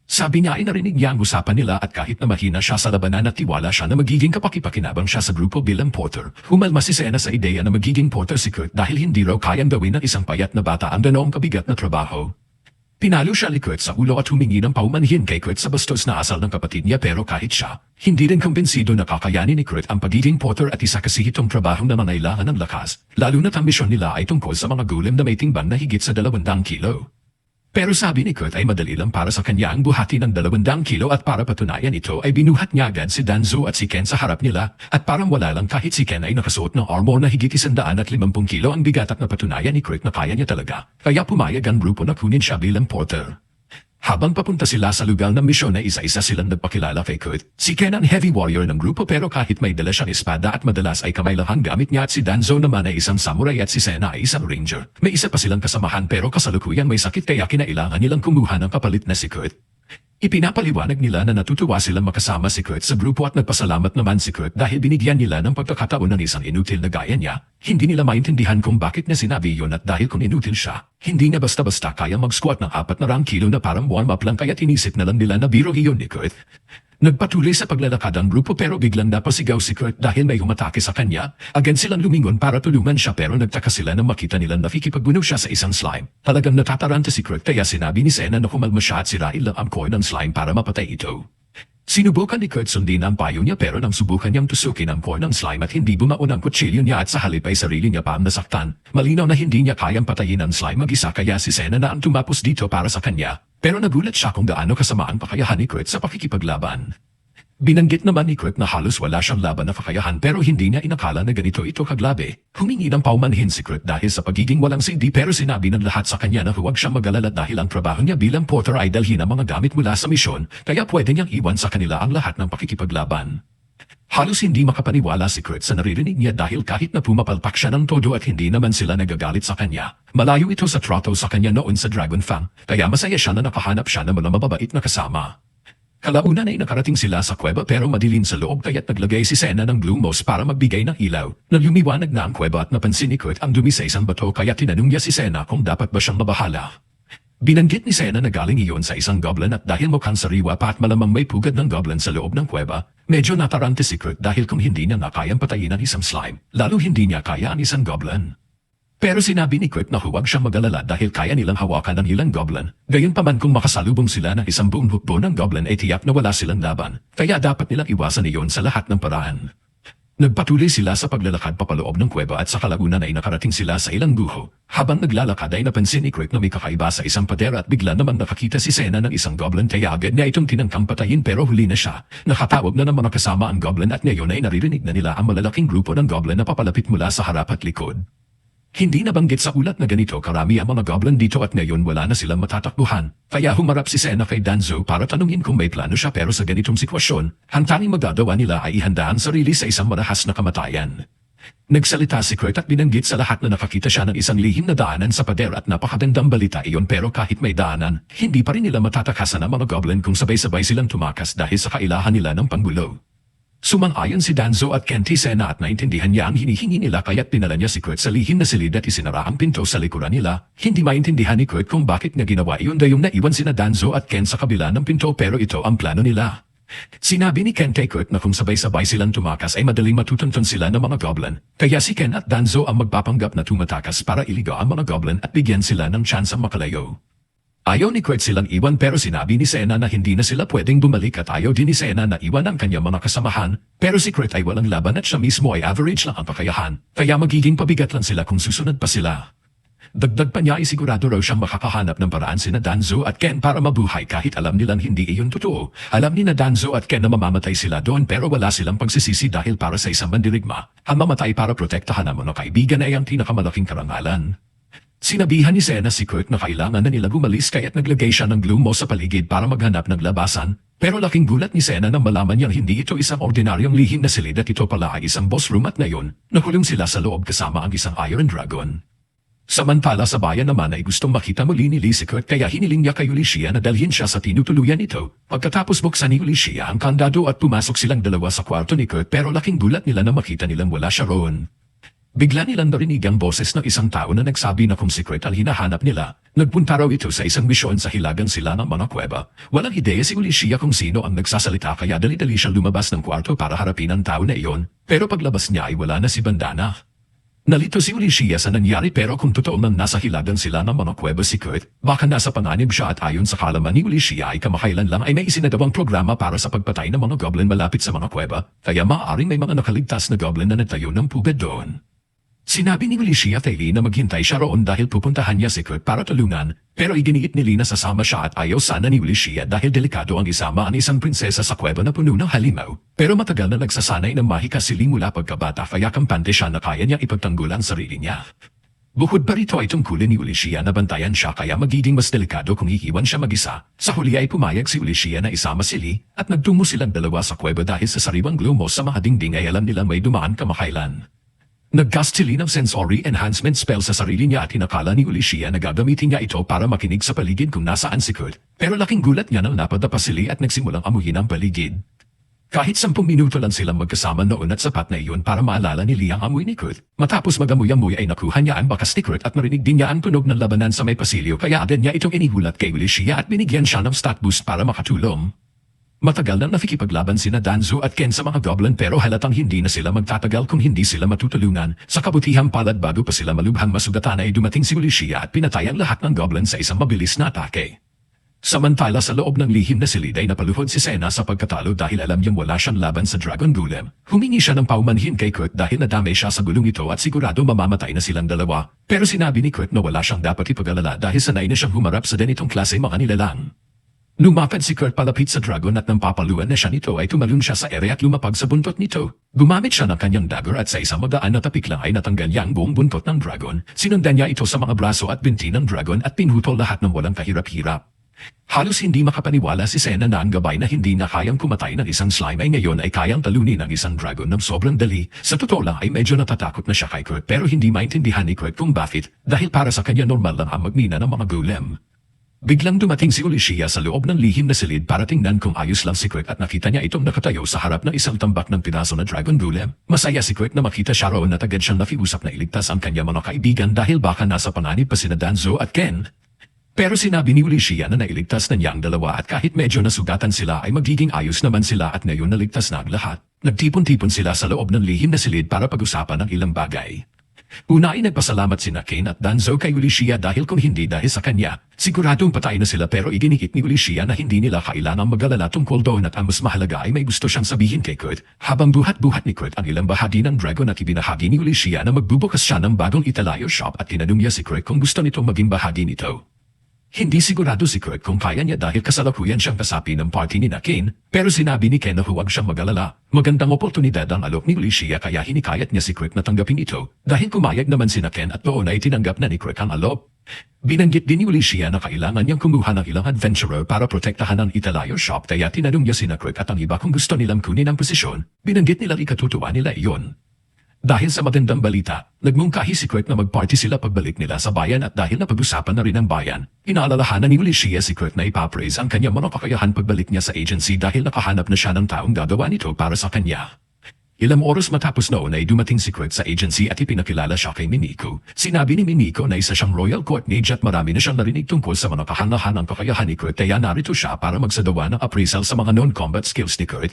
Sabi niya ay narinig niya ang usapan nila at kahit na mahina siya sa labanan at tiwala siya na magiging kapakipakinabang siya sa grupo bilang porter, humalma si Sena sa ideya na magiging porter si Kurt dahil hindi raw kayang gawin ng isang payat na bata ang ganoong kabigat na trabaho. Pinalo siya ni Kurt sa ulo at humingi ng paumanhin kay Kurt sa bastos na asal ng kapatid niya pero kahit siya, hindi rin kumbinsido na kakayanin ni Kurt ang pagiging porter at isa kasi itong trabaho na nangailangan ng lakas, lalo na't ang misyon nila ay tungkol sa mga golem na may timbang na higit sa 200 kilo. Pero sabi ni Kurt ay madali lang para sa kanya ang buhati ng 200 kilo at para patunayan ito ay binuhat niya agad si Danzo at si Ken sa harap nila at parang wala lang kahit si Ken ay nakasuot ng armor na higit 150 kilo ang bigat at napatunayan ni Kurt na kaya niya talaga. Kaya pumayag ang grupo na kunin siya bilang porter. Habang papunta sila sa lugar ng misyon ay isa-isa silang nagpakilala kay Kurt. Si Ken ang heavy warrior ng grupo pero kahit may dala siyang espada at madalas ay kamay lang ang gamit niya at si Danzo naman ay isang samurai at si Sena ay isang ranger. May isa pa silang kasamahan pero kasalukuyan may sakit kaya kinailangan nilang kumuha ng kapalit na si Kurt. Ipinapaliwanag nila na natutuwa silang makasama si Kurt sa grupo at nagpasalamat naman si Kurt dahil binigyan nila ng pagkakataon ng isang inutil na gaya niya. Hindi nila maintindihan kung bakit niya sinabi yun at dahil kung inutil siya, hindi niya basta-basta kaya mag-squat ng 400 kilo na parang warm-up lang kaya tinisip na lang nila na biro iyon ni Kurt. Nagpatuloy sa paglalakad ang grupo pero biglang napasigaw si Kurt dahil may umatake sa kanya. Agad silang lumingon para tulungan siya pero nagtaka sila nang makita nilang nakikipagbuno siya sa isang slime. Talagang natataranta si Kurt kaya sinabi ni Sena na kumalma siya at sirain lang ang core ng slime para mapatay ito. Sinubukan ni Kurt sundin ang payo niya pero nang subukan niyang tusukin ang core ng slime at hindi bumaon ang kutsilyo niya at sa halip ay sarili niya pa ang nasaktan. Malinaw na hindi niya kayang patayin ang slime mag-isa kaya si Sena na ang tumapos dito para sa kanya. Pero nagulat siya kung gaano kasama ang kakayahan ni Kurt sa pakikipaglaban. Binanggit naman ni Kurt na halos wala siyang laban na kakayahan pero hindi niya inakala na ganito ito kaglabe. Humingi ng paumanhin si Kurt dahil sa pagiging walang silbi pero sinabi ng lahat sa kanya na huwag siyang mag-alala dahil ang trabaho niya bilang porter ay dalhin ang mga gamit mula sa misyon kaya pwede niyang iwan sa kanila ang lahat ng pakikipaglaban. Halos hindi makapaniwala si Kurt sa naririnig niya dahil kahit na pumapalpak siya ng todo at hindi naman sila nagagalit sa kanya. Malayo ito sa trato sa kanya noon sa Dragon Fang, kaya masaya siya na nakahanap siya ng mga mababait na kasama. Kalaunan ay nakarating sila sa kuweba pero madilim sa loob kaya't naglagay si Sena ng blue moss para magbigay ng ilaw. Nang lumiwanag na ang kuweba at napansin ni Kurt ang dumi sa isang bato kaya tinanong niya si Sena kung dapat ba siyang mabahala. Binanggit ni Sena na galing iyon sa isang goblin at dahil mukhang sariwa pa at malamang may pugad ng goblin sa loob ng kuweba, medyo natarante si Kurt dahil kung hindi niya kayang patayin ang isang slime, lalo hindi niya kaya ang isang goblin. Pero sinabi ni Kurt na huwag siyang mag-alala dahil kaya nilang hawakan ng ilang goblin. Gayunpaman kung makasalubong sila ng isang buong hukbo ng goblin ay tiyak na wala silang laban, kaya dapat nilang iwasan iyon sa lahat ng paraan. Nagpatuloy sila sa paglalakad papaloob ng kuweba at sa kalaunan ay nakarating sila sa ilang guho. Habang naglalakad ay napansin ni Kurt na may kakaiba sa isang pader at bigla naman nakakita si Sena ng isang goblin kaya agad niya itong tinangkang patayin pero huli na siya. Nakatawag na ng mga kasama ang goblin at ngayon ay naririnig na nila ang malalaking grupo ng goblin na papalapit mula sa harap at likod. Hindi nabanggit sa ulat na ganito karami ang mga goblin dito at ngayon wala na silang matatakbuhan. Kaya humarap si Sena kay Danzo para tanungin kung may plano siya pero sa ganitong sitwasyon, ang tanging magagawa nila ay ihanda ang sarili sa isang marahas na kamatayan. Nagsalita si Kurt at binanggit sa lahat na nakakita siya ng isang lihim na daanan sa pader at napakagandang balita iyon pero kahit may daanan, hindi pa rin nila matatakasan ang mga goblin kung sabay-sabay silang tumakas dahil sa kailahan nila ng panggulo. Sumang-ayon si Danzo at Kenti Sena at naintindihan niya ang hinihingi nila kaya't pinala niya si Kurt sa lihim na silid at isinara ang pinto sa likuran nila. Hindi maintindihan ni Kurt kung bakit niya ginawa iyon dayong naiwan sina Danzo at Ken sa kabila ng pinto pero ito ang plano nila. Sinabi ni Ken kay Kurt na kung sabay-sabay silang tumakas ay madaling matutunton sila ng mga goblin. Kaya si Ken at Danzo ang magpapanggap na tumatakas para iligaw ang mga goblin at bigyan sila ng tsansang makalayo. Ayaw ni Kurt silang iwan pero sinabi ni Sena na hindi na sila pwedeng bumalik at ayaw din ni Sena na iwan ang kanyang mga kasamahan. Pero si Kurt ay walang laban at siya mismo ay average lang ang kakayahan. Kaya magiging pabigat lang sila kung susunod pa sila. Dagdag pa niya ay sigurado raw siyang makakahanap ng paraan sina Danzo at Ken para mabuhay kahit alam nilang hindi iyon totoo. Alam ni na Danzo at Ken na mamamatay sila doon pero wala silang pagsisisi dahil para sa isang mandirigma, ang mamatay para protektahan ang mga kaibigan ay ang pinakamalaking karangalan. Sinabihan ni Sena si Kurt na kailangan na nila gumalis kaya't naglagay siya ng glue moss sa paligid para maghanap ng labasan. Pero laking gulat ni Sena nang malaman niyang hindi ito isang ordinaryong lihim na silid at ito pala ay isang boss room at ngayon, nakulong sila sa loob kasama ang isang Iron Dragon. Samantala sa bayan naman ay gustong makita muli ni Lee si Kurt kaya hiniling niya kay Ulyssia na dalhin siya sa tinutuluyan nito. Pagkatapos buksan ni Ulyssia ang kandado at pumasok silang dalawa sa kwarto ni Kurt pero laking gulat nila na makita nilang wala siya roon. Bigla nilang narinig ang boses ng isang tao na nagsabi na kung si Kurt ang hinahanap nila. Nagpunta raw ito sa isang misyon sa hilagang sila ng mga kuweba. Walang ideya si Ulyssia kung sino ang nagsasalita kaya dali-dali siya lumabas ng kwarto para harapin ang tao na iyon. Pero paglabas niya ay wala na si Bandana. Nalito si Alicia sa nangyari pero kung totoo nang nasa hilagan sila ng mga kuweba si Kurt, baka nasa panganib siya at ayon sa kalaman ni Alicia ay kamakailan lang ay may isinagawang programa para sa pagpatay ng mga goblin malapit sa mga kuweba, kaya maaaring may mga nakaligtas na goblin na nagtayo ng pugad doon. Sinabi ni Alicia kay Lee na maghintay siya roon dahil pupuntahan niya si Kurt para tulungan, pero iginiit ni Lee na sasama siya at ayaw sana ni Alicia dahil delikado ang isama ang isang prinsesa sa kuweba na puno ng halimaw. Pero matagal na nagsasanay ng mahika si Lee mula pagkabata kaya kampante siya na kaya niya ipagtanggol ang sarili niya. Bukod pa rito ay tungkulin ni Alicia na bantayan siya kaya magiging mas delikado kung iiwan siya mag-isa. Sa huli ay pumayag si Alicia na isama si Lee at nagtungo silang dalawa sa kuweba dahil sa sariwang glomo sa mga dingding ay alam nila may dumaan kamakailan. Nag-cast si Lee ng sensory enhancement spell sa sarili niya at hinakala ni Alicia na gagamitin niya ito para makinig sa paligid kung nasaan si Kurt. Pero laking gulat niya nang napadapa si Lee at nagsimulang amuyin ang paligid. Kahit 10 minuto lang silang magkasama noon at sapat na iyon para maalala ni Lee ang amoy ni Kurt. Matapos mag-amoy-amoy ay nakuha niya ang bakas ni Kurt at marinig din niya ang tunog ng labanan sa may pasilyo kaya agad niya itong inihulat kay Alicia at binigyan siya ng stat boost para makatulong. Matagal nang nakikipaglaban sina Danzo at Ken sa mga goblin pero halatang hindi na sila magtatagal kung hindi sila matutulungan. Sa kabutihang palad bago pa sila malubhang masugatan ay dumating si Alicia at pinatay ang lahat ng goblin sa isang mabilis na atake. Samantala sa loob ng lihim na silid ay napaluhod si Senna sa pagkatalo dahil alam niyang wala siyang laban sa Dragon Golem. Humingi siya ng paumanhin kay Kurt dahil nadamay siya sa gulong ito at sigurado mamamatay na silang dalawa. Pero sinabi ni Kurt na wala siyang dapat ipag-alala dahil sanay na siyang humarap sa ganitong klase mga nilalang. Lumapad si Kurt palapit sa dragon at nang papaluan na siya nito ay tumalon siya sa ere at lumapag sa buntot nito. Gumamit siya ng kanyang dagger at sa isang magaan na tapik lang ay natanggal niya ang buong buntot ng dragon. Sinundan niya ito sa mga braso at binti ng dragon at pinutol lahat ng walang kahirap-hirap. Halos hindi makapaniwala si Senna na ang gabay na hindi na kayang kumatay ng isang slime ay ngayon ay kayang talunin ng isang dragon ng sobrang dali. Sa totoo lang ay medyo natatakot na siya kay Kurt pero hindi maintindihan ni Kurt kung bakit dahil para sa kanya normal lang ang magmina ng mga golem. Biglang dumating si Alicia sa loob ng lihim na silid para tingnan kung ayos lang si Kurt at nakita niya itong nakatayo sa harap ng isang tambak ng piraso na Dragon Golem. Masaya si Kurt na makita siya roon at agad siyang nakiusap na iligtas ang kanyang mga kaibigan dahil baka nasa panganib pa sina Danzo at Ken. Pero sinabi ni Alicia na nailigtas na niya ang dalawa at kahit medyo nasugatan sila ay magiging ayos naman sila at ngayon naligtas na ang lahat. Nagtipon-tipon sila sa loob ng lihim na silid para pag-usapan ng ilang bagay. Una ay nagpasalamat sina Ken at Danzo kay Alicia dahil kung hindi dahil sa kanya, siguradong patay na sila pero iginikit ni Alicia na hindi nila kailangang mag-alala tungkol doon at ang mas mahalaga ay may gusto siyang sabihin kay Kurt. Habang buhat-buhat ni Kurt ang ilang bahagi ng dragon at ibinahagi ni Alicia na magbubukas siya ng bagong Italayo shop at tinanong niya si Kurt kung gusto nitong maging bahagi nito. Hindi sigurado si Kurt kung kaya niya dahil kasalukuyan siyang kasapi ng party ni Ken, pero sinabi ni Ken na huwag siyang mag-alala. Magandang oportunidad ang alok ni Alicia kaya hinikayat niya si Kurt na tanggapin ito dahil kumayag naman si Ken at doon ay tinanggap na ni Kurt ang alok. Binanggit din ni Alicia na kailangan niyang kumuha ng ilang adventurer para protektahan ang Italayo shop kaya tinanong niya si Kurt at ang iba kung gusto nilang kunin ang posisyon. Binanggit nila ikatutuwa nila iyon. Dahil sa magandang balita, nagmungkahi si Kurt na magparty sila pagbalik nila sa bayan at dahil napag-usapan na rin ang bayan, inaalalahanan ni Alicia si Kurt na ipapraise ang kanyang mga kakayahan pagbalik niya sa agency dahil nakahanap na siya ng taong gagawa nito para sa kanya. Ilang oras matapos noon ay dumating si Kurt sa agency at ipinakilala siya kay Miniko. Sinabi ni Miniko na isa siyang royal court mage at marami na siyang narinig tungkol sa mga kahangahanang kakayahan ni Kurt kaya narito siya para magsagawa ng appraisal sa mga non-combat skills ni Kurt.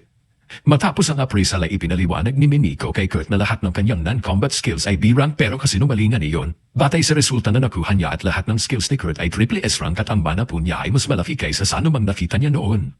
Matapos ang appraisal ay ipinaliwanag ni Miniko kay Kurt na lahat ng kanyang non-combat skills ay B-rank pero kasinungalingan iyon. Batay sa resulta na nakuha niya at lahat ng skills ni Kurt ay triple S rank at ang mana po niya ay mas malaki kaysa sa anumang nakita niya noon.